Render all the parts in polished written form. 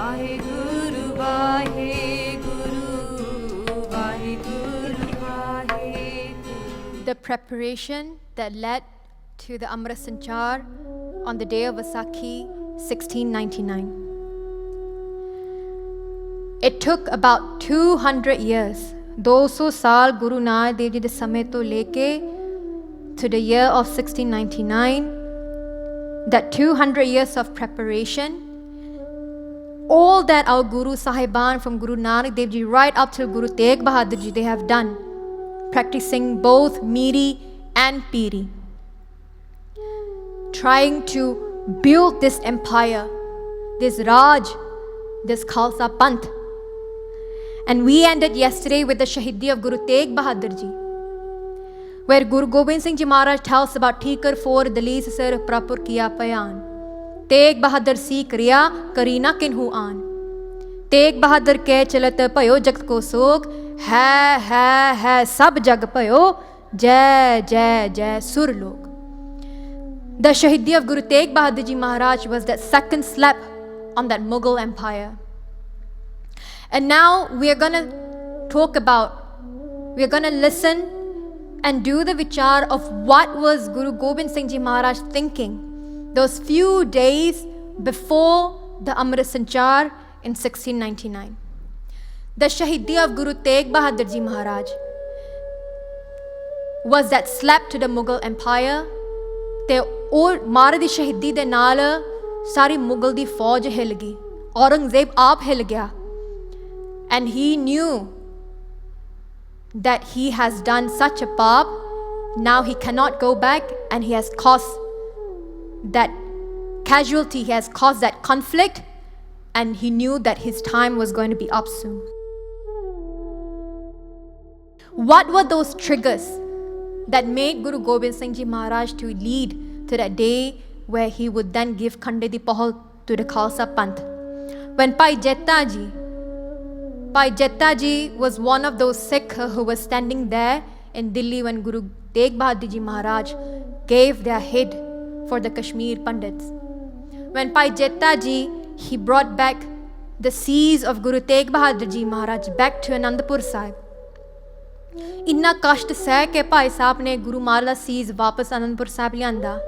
Waheguru Waheguru Waheguru Waheguru. The preparation that led to the Amrit Sanchar on the day of Vaisakhi 1699. It took about 200 years, 200 ਸਾਲ ਗੁਰੂ ਨਾਨਕ ਦੇਵ ਜੀ ਦੇ ਸਮੇਂ ਤੋਂ ਲੈ ਕੇ to the year of 1699, that 200 years of preparation, all that our Guru Sahiban from Guru Nanak Dev Ji right up till Guru Tegh Bahadur Ji, they have done, practicing both Miri and Piri, trying to build this empire, this Raj, this Khalsa Panth. And we ended yesterday with the Shahidi of Guru Tegh Bahadur Ji, where Guru Gobind Singh Ji Maharaj tells about Tikar 4 Dalis Sir Prapur Kiya Payan. Tegh Bahadur Sikh Riya Karina Kinhu An. Tegh Bahadur ke chalat payo jagt ko sog, hai sab jag payo, jai jai jai sur log. The Shahidi of Guru Tegh Bahadur Ji Maharaj was that second slap on that Mughal empire. And now we are going to talk about, we are going to listen and do the vichar of what was Guru Gobind Singh Ji Maharaj thinking those few days before the Amrit Sanchar in 1699. The Shahidi of Guru Tegh Bahadur Ji Maharaj was that slap to the Mughal empire. ਤੇ ਉਹ ਮਾਰੇ ਦੀ ਸ਼ਹੀਦੀ ਦੇ ਨਾਲ ਸਾਰੀ ਮੁਗਲ ਦੀ ਫੌਜ ਹਿੱਲ ਗਈ, ਔਰੰਗਜ਼ੇਬ ਆਪ ਹਿੱਲ ਗਿਆ. And he knew that he has done such a paap, now he cannot go back, and he has caused that casualty, he has caused that conflict, and he knew that his time was going to be up soon. What were those triggers that made Guru Gobind Singh Ji Maharaj to lead to that day where he would then give Khande di Pahal to the Khalsa Panth? When Bhai Jetta Ji was one of those Sikh who was standing there in Delhi when Guru Tegh Bahadur Ji Maharaj gave their head for the Kashmir Pandits. When Bhai Jetta Ji, he brought back the seas of Guru Tegh Bahadur Ji Maharaj back to Anandapur Sahib. ਇੰਨਾ ਕਸ਼ਟ ਸਹਿ ਕੇ ਭਾਈ ਸਾਹਿਬ ਨੇ ਗੁਰੂ ਮਹਾਰਾਜ ਦਾ cease ਵਾਪਸ ਅਨੰਦਪੁਰ ਸਾਹਿਬ ਲਿਆਂਦਾ.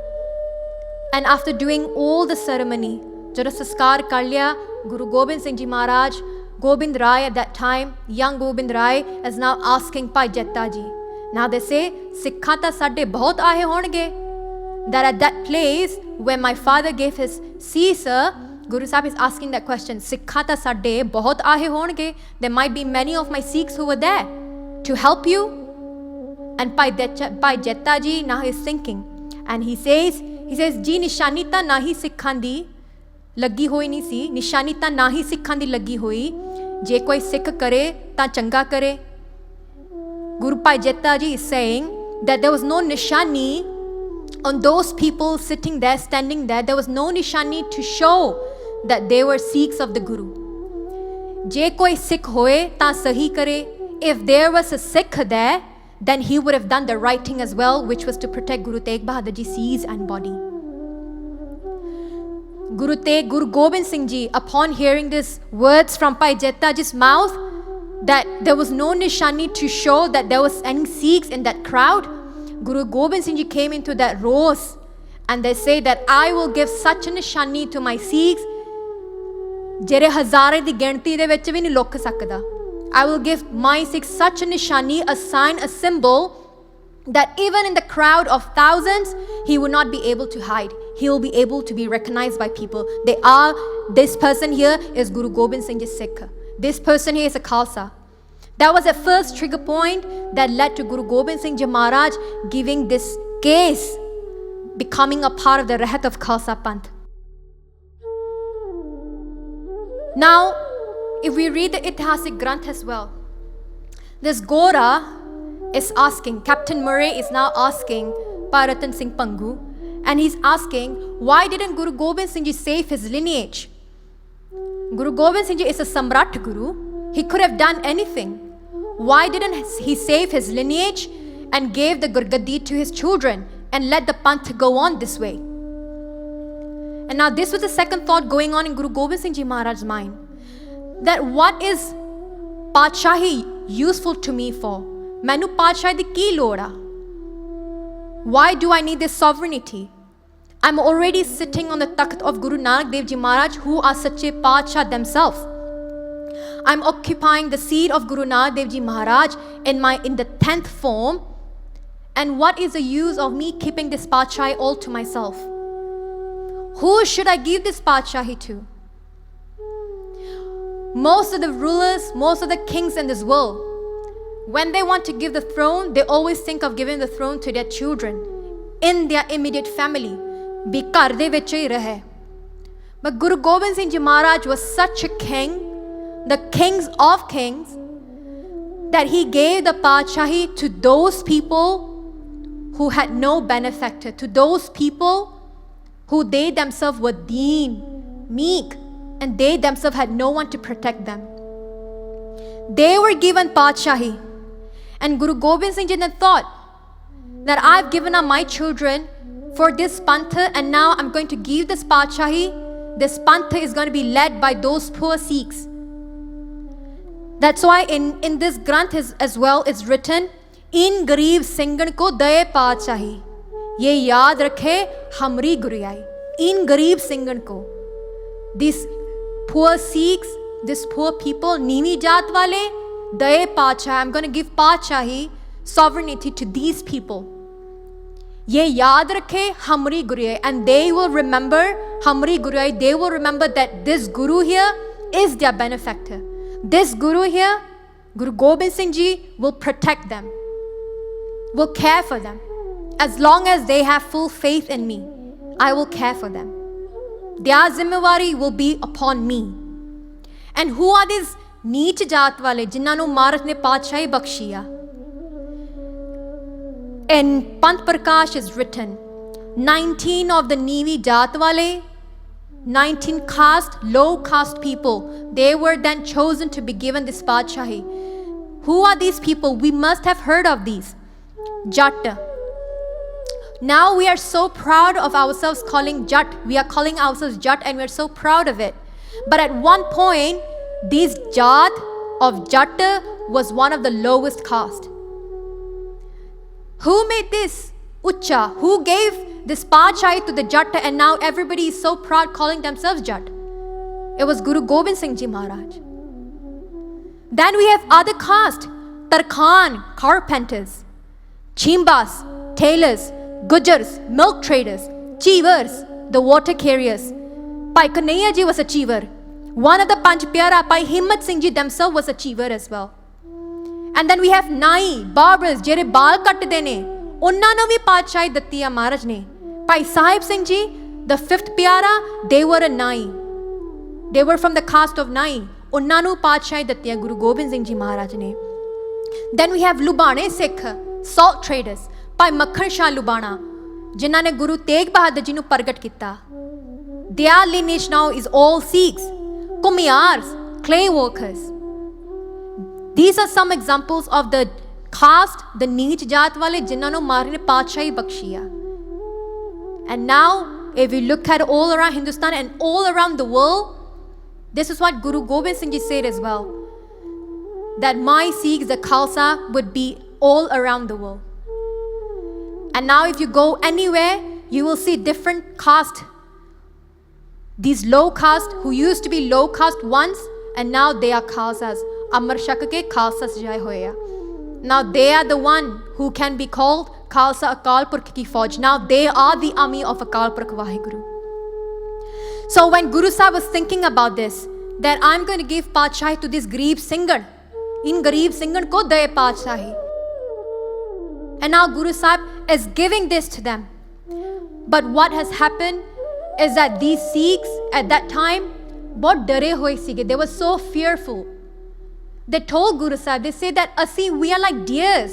And after doing 올 the ceremony, ਜਦੋਂ ਸੰਸਕਾਰ ਕਰ ਲਿਆ, ਗੁਰੂ ਗੋਬਿੰਦ ਸਿੰਘ ਜੀ ਮਹਾਰਾਜ, Gobind Rai at that time, young Gobind Rai, is now asking Bhai Jetta Ji. Now they say, Sikha ta sadde bahut aahe honge. That at that place where my father gave his Caesar, Guru Sahib is asking that question, Sikha ta sadde bahut aahe honge. There might be many of my Sikhs who were there to help you. And Bhai Jetta Ji now is thinking, and he says, Ji nishani ta nahi Sikhan di ਲੱਗੀ ਹੋਈ ਨਹੀਂ ਸੀ, ਨਿਸ਼ਾਨੀ ਤਾਂ ਨਾ ਹੀ ਸਿੱਖਾਂ ਦੀ ਲੱਗੀ ਹੋਈ, ਜੇ ਕੋਈ ਸਿੱਖ ਕਰੇ ਤਾਂ ਚੰਗਾ ਕਰੇ. Guru Bhai Jetta Ji is saying that there was no nishani on those people sitting there, standing there. There was no nishani to show that they were Sikhs of the Guru. ਜੇ ਕੋਈ ਸਿੱਖ ਹੋਏ ਤਾਂ ਸਹੀ ਕਰੇ. If there was a Sikh there, then he would have done the right thing as well, which was to protect Guru Tegh Bahadur Ji's seas and body. Guru Gobind Singh Ji, upon hearing these words from Bhai Jetta Ji's mouth, that there was no nishani to show that there was any Sikhs in that crowd, Guru Gobind Singh Ji came into that rows and they say that I will give such a nishani to my Sikhs, ਜਿਹੜੇ ਹਜ਼ਾਰੇ ਦੀ ਗਿਣਤੀ ਦੇ ਵਿੱਚ ਵੀ ਨਹੀਂ ਲੁਕ ਸਕਦਾ. I will give my Sikhs such a nishani, a sign, a symbol, that even in the crowd of thousands, he will not be able to hide. He will be able to be recognized by people. This person here is Guru Gobind Singh Ji Sikh. This person here is a Khalsa. That was the first trigger point that led to Guru Gobind Singh Ji Maharaj giving this case, becoming a part of the Rahat of Khalsa Panth. Now, if we read the Itihasik Granth as well, this Gora is asking, Captain Murray is now asking Bhai Ratan Singh Bhangu, and he's asking, why didn't Guru Gobind Singh Ji save his lineage? Guru Gobind Singh Ji is a Samrat Guru. He could have done anything. Why didn't he save his lineage and gave the Gurgaddi to his children and let the Panth go on this way? And now this was the second thought going on in Guru Gobind Singh Ji Maharaj's mind. that what is Padshahi useful to me for? Mainu Padshahi di ki lod a? Why do I need this sovereignty? I'm already sitting on the takht of Guru Nanak Dev Ji Maharaj, who are Sache Padshah themselves. I'm occupying the seat of Guru Nanak Dev Ji Maharaj in the 10th form. And what is the use of me keeping this Padshahi all to myself? Who should I give this Padshahi to? Most of the rulers, most of the kings in this world, when they want to give the throne, they always think of giving the throne to their children, in their immediate family. Bi ghar de vich hi rahe. But Guru Gobind Singh Ji Maharaj was such a king, the kings of kings, that he gave the Padshahi to those people who had no benefactor, to those people who they themselves were deen, meek, and they themselves had no one to protect them. They were given Padshahi. And Guru Gobind Singh Ji then thought that I've given up my children for this pantha, and now I'm going to give this Padshahi. This pantha is going to be led by those poor Sikhs. That's why in this Granth as well it's written, इन गरीब सिंगन को दए पातशाही, ये याद रखे हमरी गुरियाई. इन गरीब सिंगन को, these poor Sikhs, these poor people, नीवी जात वाले, दए पातशाही, I'm going to give Patshahi, sovereignty to these people. ये याद रखे हमरी गुरियाई, and they will remember हमरी गुरियाई. They will remember that this Guru here is their benefactor. This Guru here, Guru Gobind Singh Ji, will protect them, will care for them. As long as they have full faith in me, I will care for them. Their zimmewari will be upon me. And who are these neech jaat wale जिन्हां ਨੂੰ ਮਹਾਰਾਜ ਨੇ ਪਾਤਸ਼ਾਹੀ ਬਖਸ਼ੀ ਆ? In Pant Prakash is written, 19 of the Nevi jaat wale, 19 caste, low caste people, they were then chosen to be given this Padshahi. Who are these people? We must have heard of these. Jat. Now we are so proud of ourselves calling Jat. We are calling ourselves Jat and we are so proud of it. But at one point, this Jat of Jat was one of the lowest caste. Who made this Ucha? Who gave this Padshahi to the Jat, and now everybody is so proud calling themselves Jat? It was Guru Gobind Singh Ji Maharaj. Then we have other caste, Tarkhan, carpenters, Chimbas, tailors, Gujars, milk traders, Cheevers, the water carriers. Pai Kanhaiya Ji was a Cheever. One of the Panch Pyara, Pai Himmat Singh Ji themselves was a Cheever as well. And then we have Nai, barbers, ਜਿਹੜੇ ਬਾਲ ਕੱਟਦੇ ਨੇ, ਉਹਨਾਂ ਨੂੰ ਵੀ ਪਾਤਸ਼ਾਹੀ ਦਿੱਤੀ ਆ ਮਹਾਰਾਜ ਨੇ. Pai Sahib Singh Ji, the 5th Pyara, they were a Nai. They were from the caste of Nai. ਉਹਨਾਂ ਨੂੰ ਪਾਤਸ਼ਾਹੀ ਦਿੱਤੀ ਆ ਗੁਰੂ ਗੋਬਿੰਦ ਸਿੰਘ ਜੀ ਮਹਾਰਾਜ ਨੇ. Then we have Lubane Sikh, salt traders. Pai Makhan Shah Lubana, ਜਿਨ੍ਹਾਂ ਨੇ ਗੁਰੂ ਤੇਗ ਬਹਾਦਰ ਜੀ ਨੂੰ ਪ੍ਰਗਟ ਕੀਤਾ. Their lineage now is all Sikhs. Kumiyars, clay workers. These are some examples of the caste, the neech jaat wale जिन्हां ਨੂੰ ਮਹਾਰਾਜ ਨੇ ਪਾਤਸ਼ਾਹੀ ਬਖਸ਼ੀ ਆ. And now, if we look at all around Hindustan and all around the world, this is what Guru Gobind Singh Ji said as well, that my Sikhs, the Khalsa, would be all around the world. And now if you go anywhere, you will see different caste. These low caste who used to be low caste once, and now they are Khalsas. Amar Shak ke Khalsa sajai hoya. Now they are the one who can be called Khalsa Akal Purkh ki Fauj. Now they are the army of Akal Purkh Vaheguru. So when Guru Sahib was thinking about this, that I'm going to give Padshahi to this Gareeb Singan, in Gareeb Singan ko daye Padshahi. And now Guru Sahib is giving this to them. But what has happened is that these Sikhs at that time, bahut dare hoye sige. They were so fearful. They told Guru Sahib, they say that Asi, we are like deers.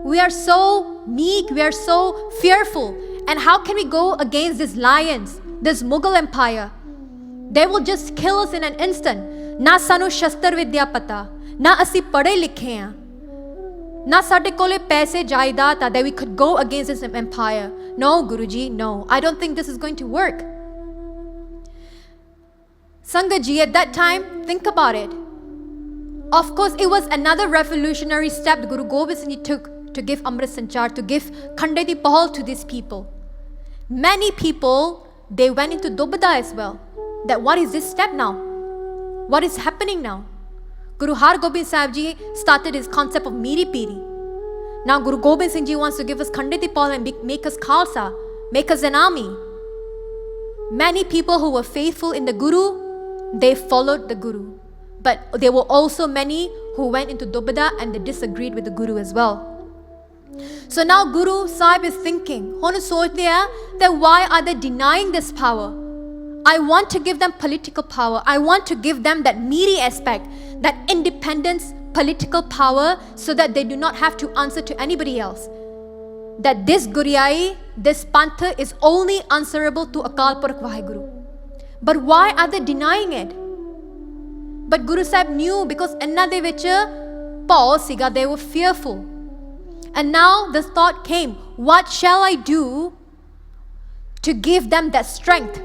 We are so meek, we are so fearful. And how can we go against these lions, this Mughal empire? They will just kill us in an instant. Na sanu shastar vidya pata, na asi padhe likhe hain, na sade kole paise jaidaat that we could go against this empire. No, Guruji, no. I don't think this is going to work. Sangat ji, at that time, think about it. Of course, it was another revolutionary step Guru Gobind Singh Ji took to give Amrit Sanchar, to give Khande di Pahal to these people. Many people, they went into Dubda as well. That what is this step now? What is happening now? Guru Har Gobind Sahib Ji started his concept of Miri Piri. Now Guru Gobind Singh Ji wants to give us Khande di Pahal and make us Khalsa, make us an army. Many people who were faithful in the Guru, they followed the Guru. But there were also many who went into Dubda and they disagreed with the Guru as well. So now Guru Sahib is thinking, that why are they denying this power? I want to give them political power. I want to give them that Miri aspect, that independence, political power, so that they do not have to answer to anybody else. That this Guriai, this Pantha is only answerable to Akal Purakh Vaheguru. But why are they denying it? But Guru Sahib knew, because enna de vich paw siga, they were fearful. And now the thought came, what shall I do to give them that strength,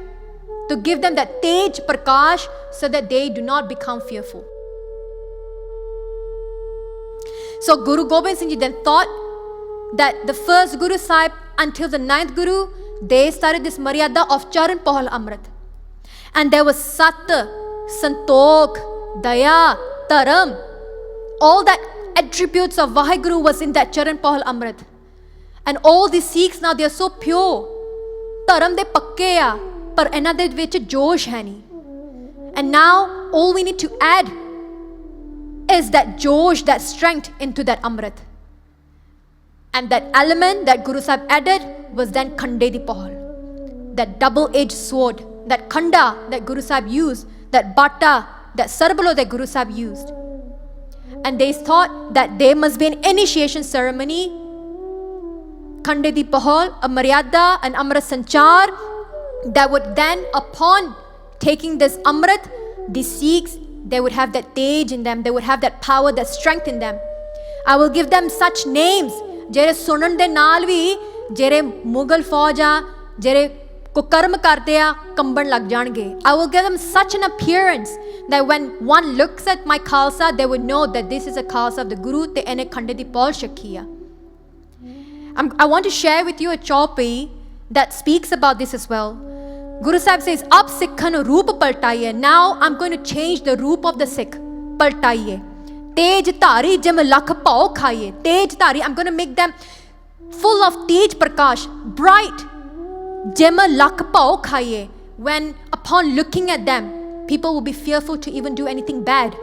to give them that tej prakash, so that they do not become fearful. So Guru Gobind Singh Ji then thought that the first Guru Sahib until the 9th Guru, they started this Maryada of Charan Pahal Amrit. And there was Sat, Santokh, Daya, Taram, all that attributes of Vaheguru was in that Charan Pahal Amrit. And all the Sikhs now, they are so pure. Taram de pakke ya, par enna de vich josh hai nahi. And now all we need to add is that josh, that strength into that Amrit. And that element that Guru Sahib added was then Khande di Pahal. That double-edged sword, that Khanda that Guru Sahib used, that Bata, that Sarbalo that Guru Sahib used. And they thought that there must be an initiation ceremony, Khande di Pahal, a Maryada, an Amrit Sanchar, that would then, upon taking this Amrit, the Sikhs, they would have that tej in them, they would have that power, that strength in them. I will give them such names, ਜਿਹੜੇ ਸੁਣਨ ਦੇ ਨਾਲ ਵੀ ਜਿਹੜੇ ਮੁਗਲ ਫੌਜ ਆ ਜਿਹੜੇ ਕੁਕਰਮ ਕਰਦੇ ਆ ਕੰਬਣ ਲੱਗ ਜਾਣਗੇ. I will give them such an appearance that when one looks at my Khalsa, they would know that this is a Khalsa of the Guru ਤੇ ਇਹਨੇ ਖੰਡੇ ਦੀ ਪੌਲ ਛਕੀ ਆ. I want to share with you a chaupai that speaks about this as well. Guru Sahib says, ab Sikhan roop paltaiye. Now I'm going to change the roop of the Sikh. Paltaiye. Tej Tari Jim Lakh Pao Khaye. Tej Tari, I'm going to make them full of Tej Prakash, bright. Jim Lakh Pao Khaye. When upon looking at them, people will be fearful to even do anything bad.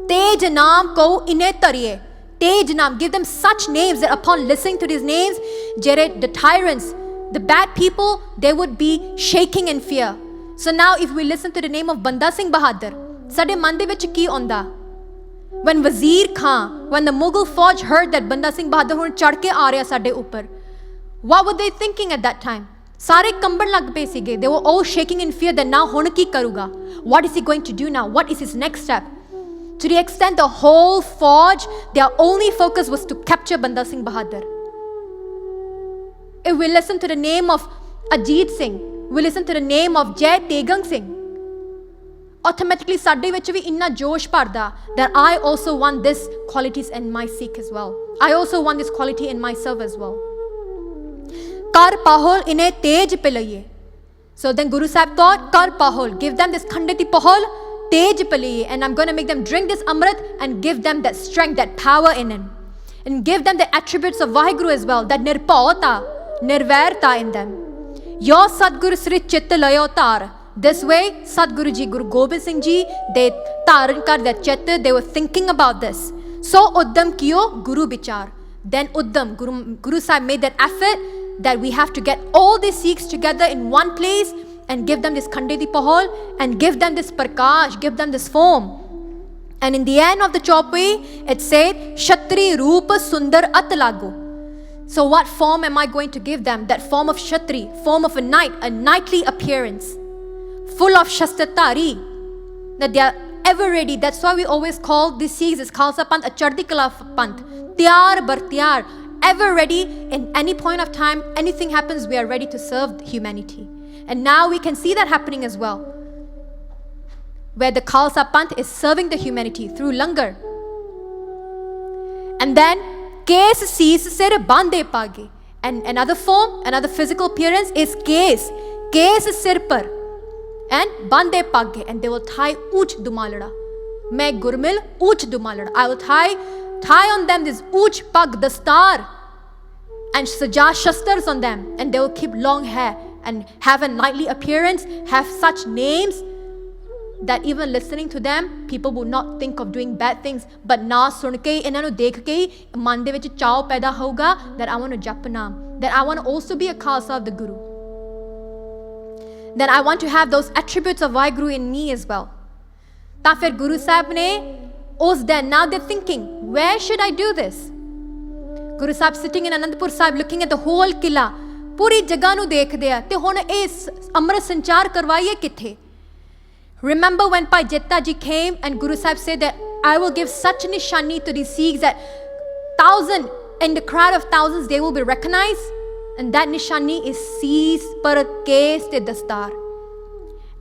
Tej Naam Ko Ine Tariye. Tej Naam, give them such names that upon listening to these names, the tyrants, the bad people, they would be shaking in fear. So now if we listen to the name of Banda Singh Bahadur, sade man de vich ki onda? When Wazir Khan, when the Mughal Fauj heard that Banda Singh Bahadur hun chad ke aa reha sade upar, what were they thinking at that time? Sare kamban lag pe sige. They were all shaking in fear that now hun ki karuga? What is he going to do now? What is his next step? To the extent the whole Fauj, their only focus was to capture Banda Singh Bahadur. If we listen to the name of Ajit Singh, we listen to the name of Jai Tegang Singh, automatically ਸਾਡੇ ਵਿੱਚ ਵੀ ਇੰਨਾ ਜੋਸ਼ ਭਰਦਾ that I also want this qualities in my Sikh as well. I also want this quality in myself as well. Kar pahol ine tej pilaye. So then Guru Sahib thought, Kar pahol, give them this khandati pahol, tej pilaye, and I'm going to make them drink this amrit and give them that strength, that power in it. And give them the attributes of Vaheguru as well, that nirpaota, nirvairta in them. Yo Sadguru Sri Chit Layo Tar. This way, Sadguru Ji, Guru Gobind Singh Ji, they taran kar that chitta, they were thinking about this. So Uddam kiyo Guru Bichar. Then Uddam, Guru Sahib made that effort that we have to get all these Sikhs together in one place and give them this Khandedi Pahol and give them this Prakash, give them this form. And in the end of the chaupai, it said, Kshatri Rupa Sundar At Lago. So what form am I going to give them? That form of Kshatri, form of a knight, a knightly appearance. Full of Shastatari, that they are ever ready. That's why we always call these Sikhs as Khalsa Panth, a Chardi Kala Panth. Tiyar bar tiyar, ever ready in any point of time, anything happens, we are ready to serve humanity. And now we can see that happening as well. where the Khalsa Panth is serving the humanity through langar. And then Kes Sees Sir Bande Page. And another form, another physical appearance is Kes Sir Par and Bande Page. And they will tie Uch Dumalada. Main Gurmil Uch Dumalada. I will tie on them this Uch Pag Dastar and Saja Shastars on them. And they will keep long hair and have a knightly appearance, have such names that even listening to them, people would not think of doing bad things. But na sun ke, inna nu dekh ke, man de vich chaw paida hoga that I want to jap naam, that I want to also be a Khalsa of the Guru. Then I want to have those attributes of Waheguru in me as well. Ta fir Guru Sahib ne us then, now they're thinking, where should I do this? Guru Sahib sitting in Anandpur Sahib looking at the whole Kila, puri jagah nu dekhde a, te hun is Amrit Sanchar karwaiye kithe? Remember when Bhai Jetta ji came and Guru Sahib said that I will give such a nishani to the Sikhs that 1,000 in the crowd of thousands they will be recognized, and that nishani is Sees par Kes te Dastar.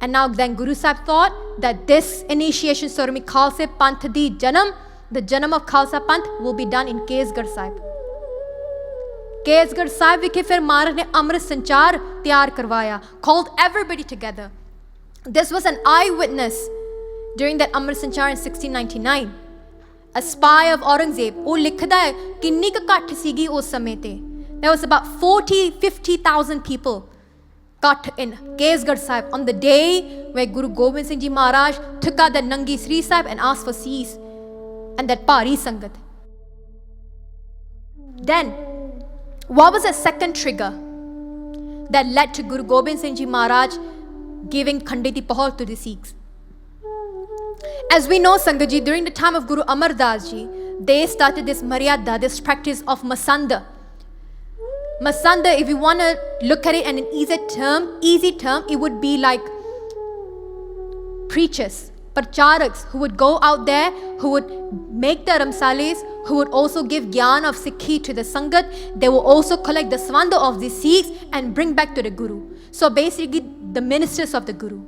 And now then Guru Sahib thought that this initiation ceremony Khalsa Panth di Janam, the Janam of Khalsa Panth will be done in Kesgarh Sahib. Kesgarh Sahib vikhe fir Maharaj ne Amrit Sanchar tiyar karwaya, called everybody together. This was an eyewitness during that Amrit Sanchar in 1699. A spy of Aurangzeb, oh likhda hai kinni ka kat sigi us samay te. There was about 40-50,000 people cut in Kesgarh Sahib on the day where Guru Gobind Singh Ji Maharaj took out the Nangi Sri Sahib and asked for Sees and that Pari Sangat. Then, what was the second trigger that led to Guru Gobind Singh Ji Maharaj giving Khanditi Pahal to the Sikhs? As we know, Sangat Ji, during the time of Guru Amar Das Ji, they started this Maryada, this practice of Masanda. Masanda, if you want to look at it in an easy term, it would be like preachers, parcharaks who would go out there, who would make the ramsales, who would also give gyan of Sikhi to the Sangat. They will also collect the swanda of the Sikhs and bring back to the Guru. So basically, the ministers of the Guru.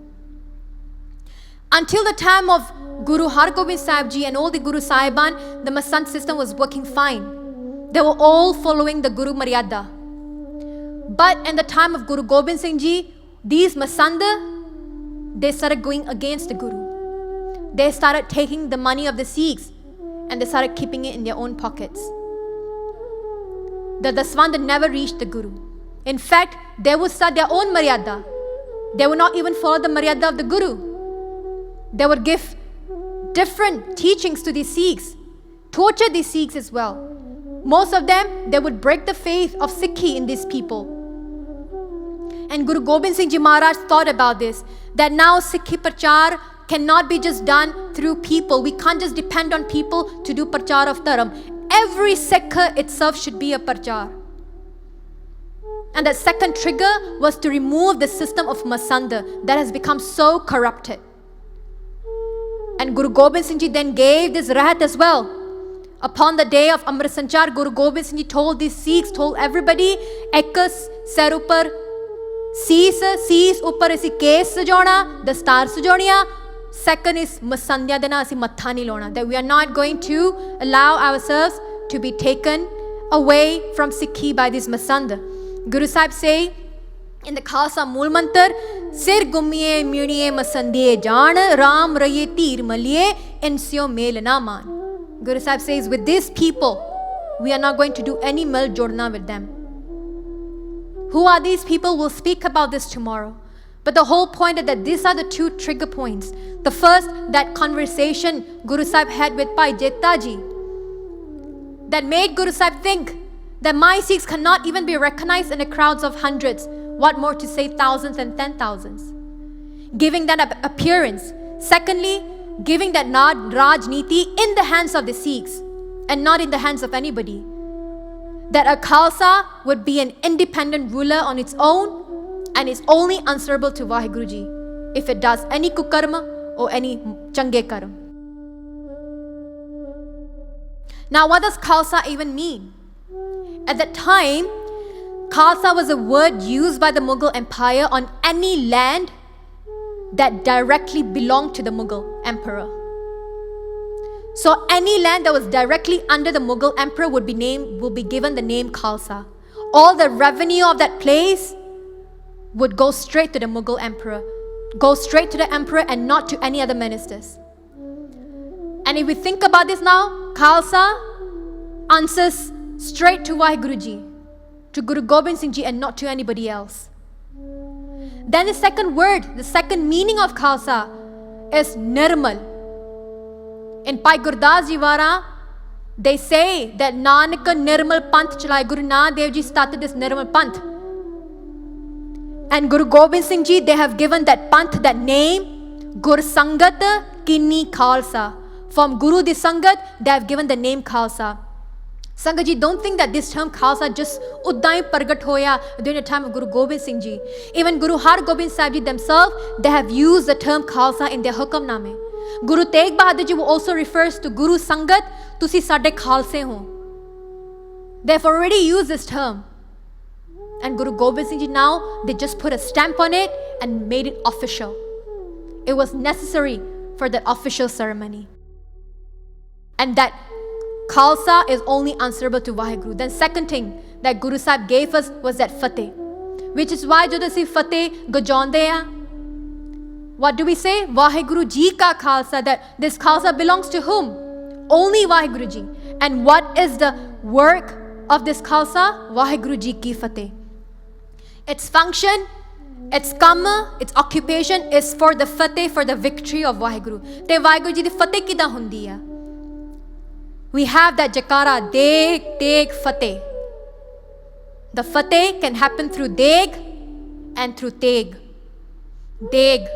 Until the time of Guru Har Gobind Sahib Ji and all the Guru Sahiban, the Masand system was working fine. They were all following the Guru Maryada. But in the time of Guru Gobind Singh Ji, these Masanda, they started going against the Guru. They started taking the money of the Sikhs and they started keeping it in their own pockets. The Daswanda never reached the Guru. In fact, they would start their own Maryada. They would not even follow the Maryada of the Guru. They would give different teachings to the Sikhs, torture the Sikhs as well. Most of them, they would break the faith of Sikhi in these people. And Guru Gobind Singh Ji Maharaj thought about this, that now Sikhi Prachar cannot be just done through people. We can't just depend on people to do Prachar of Dharam. Every Sikh itself should be a Prachar. And that second trigger was to remove the system of Masanda that has become so corrupted. And Guru Gobind Singh Ji then gave this rahat as well. Upon the day of Amrit Sanchar, Guru Gobind Singh Ji told these Sikhs, told everybody, Ekas ser upar Sees upar isi Kes sajauna, Dastar sajauniya. Second is Masandya dena asi matha nahi launa. That we are not going to allow ourselves to be taken away from Sikhi by this Masanda. Guru Sahib say in the Khalsa Mool Mantar, Sir gummiye muniye masandiye jaan, Ram raye tir maliye, insyo mel na maan. Guru Sahib says, with these people, we are not going to do any mil jodna with them. Who are these people? We'll speak about this tomorrow. But the whole point is that these are the two trigger points. The first, that conversation Guru Sahib had with Bhai Jetta Ji, that made Guru Sahib think that my Sikhs cannot even be recognized in the crowds of hundreds. What more to say thousands and 10,000s? Giving that appearance. Secondly, giving that Rajniti in the hands of the Sikhs and not in the hands of anybody. That a Khalsa would be an independent ruler on its own and is only answerable to Waheguru Ji if it does any kukarma or any change karma. Now, what does Khalsa even mean? At that time, Khalsa was a word used by the Mughal Empire on any land that directly belonged to the Mughal emperor. So any land that was directly under the Mughal emperor will be given the name Khalsa. All the revenue of that place would go straight to the Mughal emperor, go straight to the emperor and not to any other ministers. And if we think about this now, Khalsa answers straight to Waheguru Ji, to Guru Gobind Singh Ji, and not to anybody else. Then the second word, the second meaning of Khalsa is Nirmal. In Bhai Gurdas Ji Wara, they say that Nanak Nirmal Panth Chalai, Guru Nanak Dev Ji started this Nirmal Panth. And Guru Gobind Singh Ji, they have given that Panth, that name, Gur Sangat Kini Khalsa. From Guru Di Sangat, they have given the name Khalsa. Sangat Ji, don't think that this term Khalsa just uddai pargat hoya during the time of Guru Gobind Singh Ji. Even Guru Har Gobind Sahib Ji themselves, they have used the term Khalsa in their Hukamname. Guru Tegh Bahadur Ji also refers to Guru Sangat, tusi sade Khalse ho. They have already used this term. And Guru Gobind Singh Ji now, they just put a stamp on it and made it official. It was necessary for that official ceremony. And that Khalsa is only answerable to Waheguru. Then second thing that Guru Sahib gave us was that Fateh. Which is why jadon assi Fateh gajaunde ha, what do we say? Waheguru Ji ka Khalsa, that this Khalsa belongs to whom? Only Waheguru Ji. And what is the work of this Khalsa? Waheguru Ji ki Fateh. Its function, its kamma, its occupation is for the Fateh, for the victory of Waheguru. Te Waheguru Ji di Fateh kida hundi hai? We have that Jakara, Deg, Teg, Fateh. The Fateh can happen through Deg and through Teg. Deg,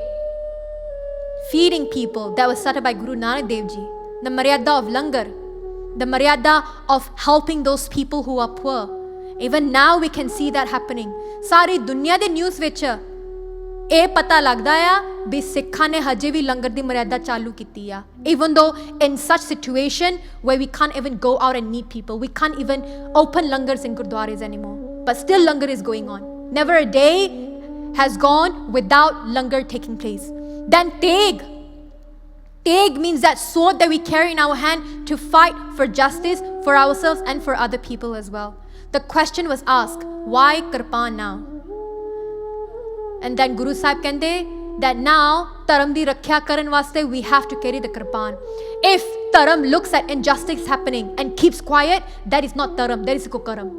feeding people, that was started by Guru Nanak Dev Ji. The Maryada of Langar, the Maryada of helping those people who are poor. Even now we can see that happening. Sari dunya de news vich ਇਹ ਪਤਾ ਲੱਗਦਾ ਆ ਵੀ ਸਿੱਖਾਂ ਨੇ ਹਜੇ ਵੀ ਲੰਗਰ ਦੀ ਮਰਿਆਦਾ ਚਾਲੂ ਕੀਤੀ ਆ. Even though in such situation where we can't even go out and meet people, we can't even open langars in gurdwaras anymore, but still langar is going on. Never a day has gone without langar taking place. Then Teg. Teg means that sword that we carry in our hand to fight for justice for ourselves and for other people as well. The question was asked, why Kirpan now? And then Guru Sahib kende that now dharam di rakhya karan waste we have to carry the kirpan. If dharam looks at injustice happening and keeps quiet, that is not dharam, that is kukaram.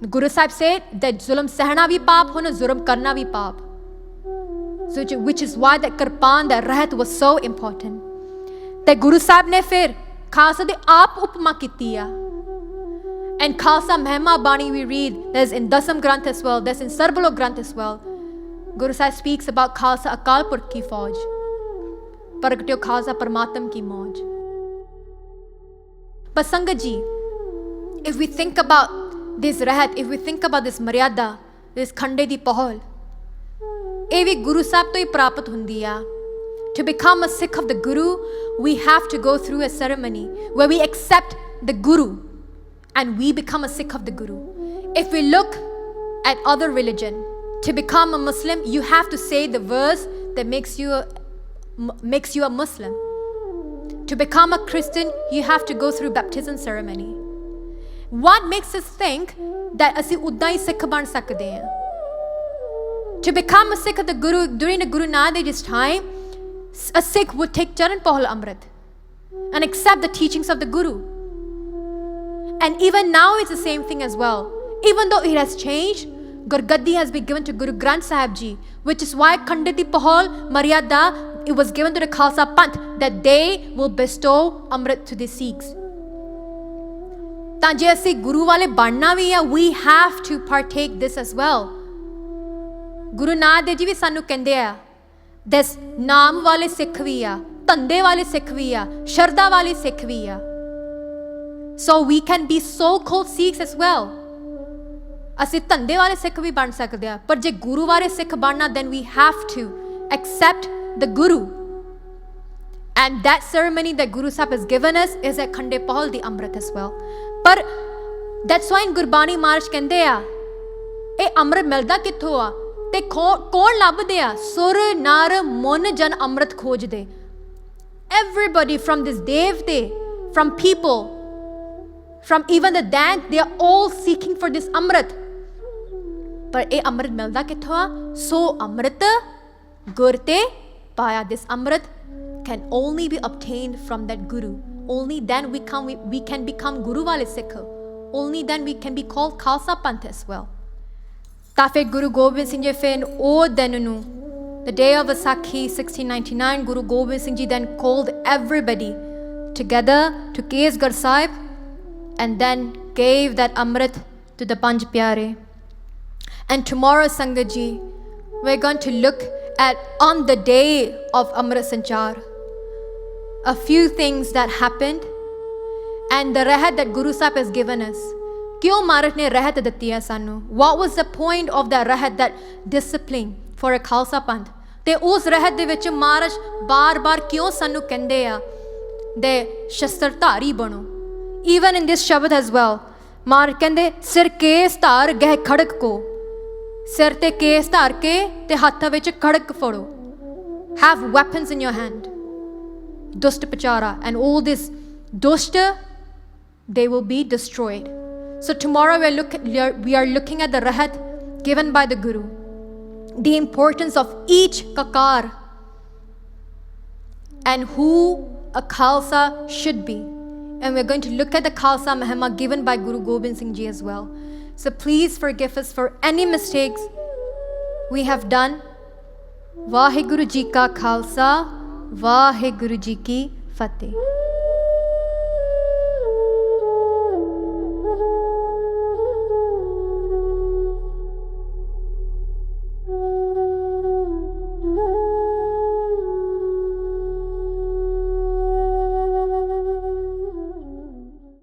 Guru Sahib said that zulm sehna bhi paap ho na zulm karna bhi paap. So which is why that kirpan, that rahat was so important. That Guru Sahib ne fir Khalsa de aap upma kiti hai. And Khalsa Mahima Bani we read, there's in Dasam Granth as well, there's in Sarbalo Granth as well. Guru Sahib speaks about Khalsa Akal Purkh ki Fauj. Pargatyo Khalsa Parmatam ki Mauj. But Sangat Ji, if we think about this rahat, if we think about this Maryada, this Khande di Pahal, ਇਹ ਵੀ Guru Sahib to hi prapat hundi ਆ. To become a Sikh of the Guru, we have to go through a ceremony where we accept the Guru and we become a Sikh of the Guru. If we look at other religion, to become a Muslim, you have to say the verse that makes you a Muslim. To become a Christian, you have to go through baptism ceremony. What makes us think that ਅਸੀਂ ਉਦਾਂ ਹੀ Sikh ਬਣ ਸਕਦੇ ਹਾਂ? To become a Sikh of the Guru, during the Guru Nanak Dev Ji's time, a Sikh would take Charan Pahal Amrit and accept the teachings of the Guru. And even now it's the same thing as well. Even though it has changed, Gurgaddi has been given to Guru Granth Sahib Ji, which is why Khande di Pahal Maryada, it was given to the Khalsa Panth, that they will bestow Amrit to the Sikhs. ਤਾਂ ਜੇ ਅਸੀਂ ਗੁਰੂ ਵਾਲੇ ਬਣਨਾ ਵੀ ਆ, we have to partake this as well. Guru Nanak Dev ji ਵੀ ਸਾਨੂੰ ਕਹਿੰਦੇ ਆ, there's ਨਾਮ ਵਾਲੇ ਸਿੱਖ ਵੀ ਆ, ਧੰਦੇ ਵਾਲੇ ਸਿੱਖ ਵੀ ਆ, ਸ਼ਰਧਾ ਵਾਲੇ ਸਿੱਖ ਵੀ ਆ. So we can be so-called Sikhs as well. ਅਸੀਂ ਧੰਦੇ ਵਾਲੇ ਸਿੱਖ ਵੀ ਬਣ ਸਕਦੇ ਆ, ਪਰ ਜੇ ਗੁਰੂ ਵਾਲੇ ਸਿੱਖ ਬਣਨਾ, then we have to accept the Guru. And that ceremony that Guru Sahib has given us is at Khande Pahal di Amrit as well. ਪਰ that's why in Gurbani Maharaj ਕਹਿੰਦੇ ਆ, ਇਹ ਅੰਮ੍ਰਿਤ ਮਿਲਦਾ ਕਿੱਥੋਂ ਆ? ਤੇ ਕੌਣ ਲੱਭਦੇ ਆ? ਸੁਰ ਨਰ ਮਨ ਜਨ ਅੰਮ੍ਰਿਤ ਖੋਜਦੇ. Everybody from this devte, from people, from even the dant, they are all seeking for this amrit. ਪਰ ਇਹ ਅੰਮ੍ਰਿਤ ਮਿਲਦਾ ਕਿੱਥੋਂ ਆ? ਸੋ ਅੰਮ੍ਰਿਤ ਗੁਰ ਤੇ ਪਾਇਆ. This amrit can only be obtained from that guru. Only then we can become guru wale sikh. Only then we can be called Khalsa Panth as well. ਤਾਂ ਫਿਰ ਗੁਰੂ ਗੋਬਿੰਦ ਸਿੰਘ ਜੀ ਫਿਰ ਉਹ ਦਿਨ ਨੂੰ, the day of Vaisakhi 1699, Guru Gobind Singh Ji then called everybody together to Kesgarh Sahib and then gave that Amrit to the Panj Pyare. And tomorrow, Sangat Ji, we're going to look at, on the day of Amrit Sanchar, a few things that happened and the rahat that Guru Sahib has given us. Kyun Maharaj ne rahat diti hai sanu? What was the point of that rahat, that discipline for a Khalsa Panth? ਤੇ ਉਸ ਰਹਿਤ ਦੇ ਵਿੱਚ ਮਹਾਰਾਜ ਬਾਰ-ਬਾਰ ਕਿਉਂ ਸਾਨੂੰ ਕਹਿੰਦੇ ਆ ਦੇ ਸ਼ਸਤਰਧਾਰੀ ਬਣੋ? ਈਵਨ ਇਨ ਦਿਸ ਸ਼ਬਦ ਐਜ਼ ਵੈਲ ਮਹਾਰਾਜ ਕਹਿੰਦੇ ਸਿਰ ਕੇਸ ਧਾਰ ਗਹਿ ਖੜਕ ਕੋ. ਸਿਰ ਤੇ ਕੇਸ ਧਾਰ ਕੇ ਤੇ ਹੱਥ ਵਿੱਚ ਖੜਕ ਫੜੋ. Have weapons in your hand. ਦੁਸ਼ਟ ਪਚਾਰਾ and all this ਦੁਸ਼ਟ, they will be destroyed. So tomorrow we are looking at the rahat given by the Guru, the importance of each kakar and who a Khalsa should be. And we're going to look at the Khalsa Mahima given by Guru Gobind Singh Ji as well. So please forgive us for any mistakes we have done. Vaheguru Ji Ka Khalsa, Vaheguru Ji Ki Fateh.